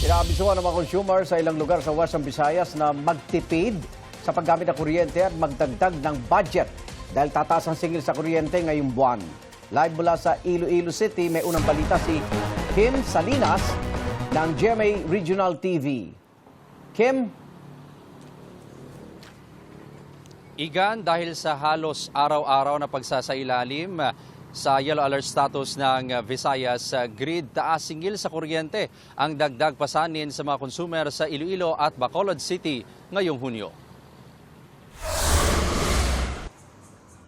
Inaabisuhan ng mga consumer sa ilang lugar sa Western Visayas na magtipid sa paggamit ng kuryente at magdagdag ng budget dahil tataas ang singil sa kuryente ngayong buwan. Live mula sa Iloilo City, may unang balita si Kim Salinas ng GMA Regional TV. Kim? Igan, dahil sa halos araw-araw na pagsasailalim sa yellow alert status ng Visayas grid, taas singil sa kuryente ang dagdag pasanin sa mga consumer sa Iloilo at Bacolod City ngayong Hunyo.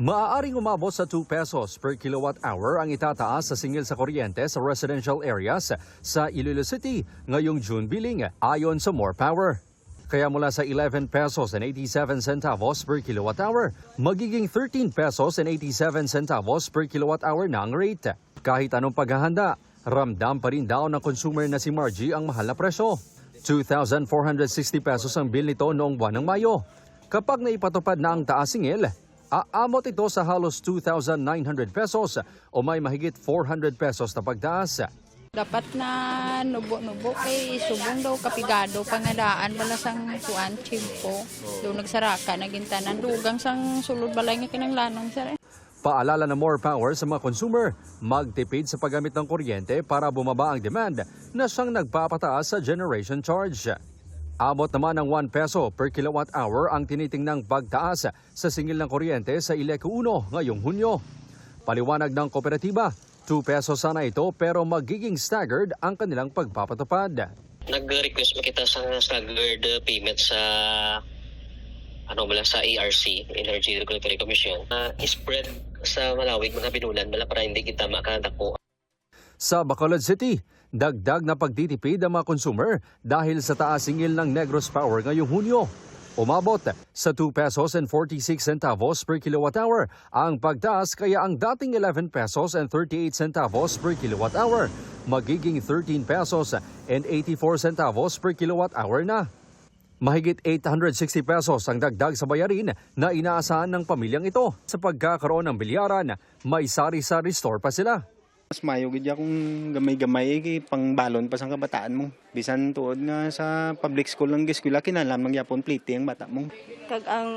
Maaaring umabot sa 2 pesos per kilowatt hour ang itataas sa singil sa kuryente sa residential areas sa Iloilo City ngayong June billing ayon sa More Power. Kaya mula sa 11 pesos and 87 centavos per kilowatt hour, magiging 13 pesos and 87 centavos per kilowatt hour na ang rate. Kahit anong paghahanda, ramdam pa rin daw ng consumer na si Margie ang mahal na presyo. 2,460 pesos ang bill nito noong buwan ng Mayo. Kapag naipatupad na ang taas singil, aamot ito sa halos 2,900 pesos o may mahigit 400 pesos na pagtaas. Dapat na nubo-nubo kay subong daw kapigado pangadaan balasang kuan chimpo. Do nagsaraka nagintanan dugang sang sulod balay nga kinanglanong sir. Paalala na More Power sa mga consumer, magtipid sa paggamit ng kuryente para bumaba ang demand na siyang nagpapataas sa generation charge. Abot naman ng 1 peso per kilowatt hour ang tinitingnang pagtaas sa singil ng kuryente sa Ileco 1 ngayong Hunyo. Paliwanag ng kooperatiba, 2 pesos sana ito pero magiging staggered ang kanilang pagpapatupad. Nag-request makita sa staggered payment sa sa ERC, Energy Regulatory Commission. Spread sa malawig mga binulan para hindi kita makadako. Sa Bacolod City, dagdag na pagtitipid ang mga consumer dahil sa taas singil ng Negros Power ngayong Hunyo. Umabot sa 2 pesos and 46 centavos per kilowatt hour ang pagtaas, kaya ang dating 11 pesos and 38 centavos per kilowatt hour magiging 13 pesos and 84 centavos per kilowatt hour na. Mahigit 860 pesos ang dagdag sa bayarin na inaasahan ng pamilyang ito. Sa pagkakaroon ng bilyaran, may sari-sari store pa sila. Mas mayo gid akong gamay-gamay kay pangbalon pa sang kabataan mo. Bisan tuod nga sa public school lang eskwela kinahanglan man gyapon plite ang bata mo. Kag ang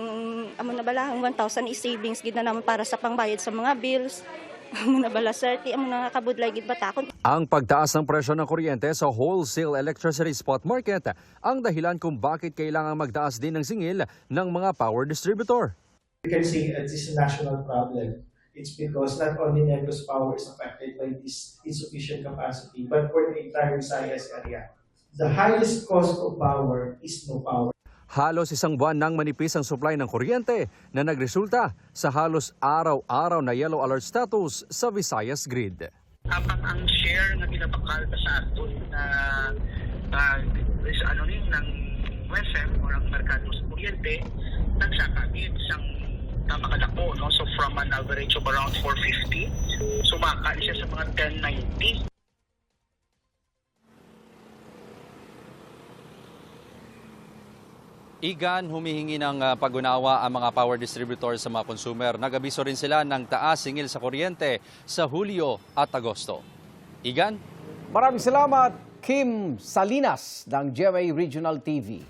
amo na bala ang 1,000 is savings gid na naman para sa pangbayad sa mga bills. Amo na bala sir, amo na kabudlay gid batakon. Ang pagtaas ng presyo ng kuryente sa wholesale electricity spot market ang dahilan kung bakit kailangang magtaas din ng singil ng mga power distributor. We can say this is a national problem. It's because not only Negros Power is affected by this insufficient capacity, but for the entire Visayas area. The highest cost of power is no power. Halos isang buwan nang manipis ang supply ng kuryente na nagresulta sa halos araw-araw na yellow alert status sa Visayas grid. Ang share na pinapakal sa aton ng WESM o ang merkado sa kuryente, nagsakagid sang makadako, no? So from an average of around 450, sumaka siya sa mga 1090. Igan, humihingi ng pag-unawa ang mga power distributors sa mga consumer. Nag-abiso rin sila ng taas singil sa kuryente sa Hulyo at Agosto. Igan? Maraming salamat, Kim Salinas ng GMA Regional TV.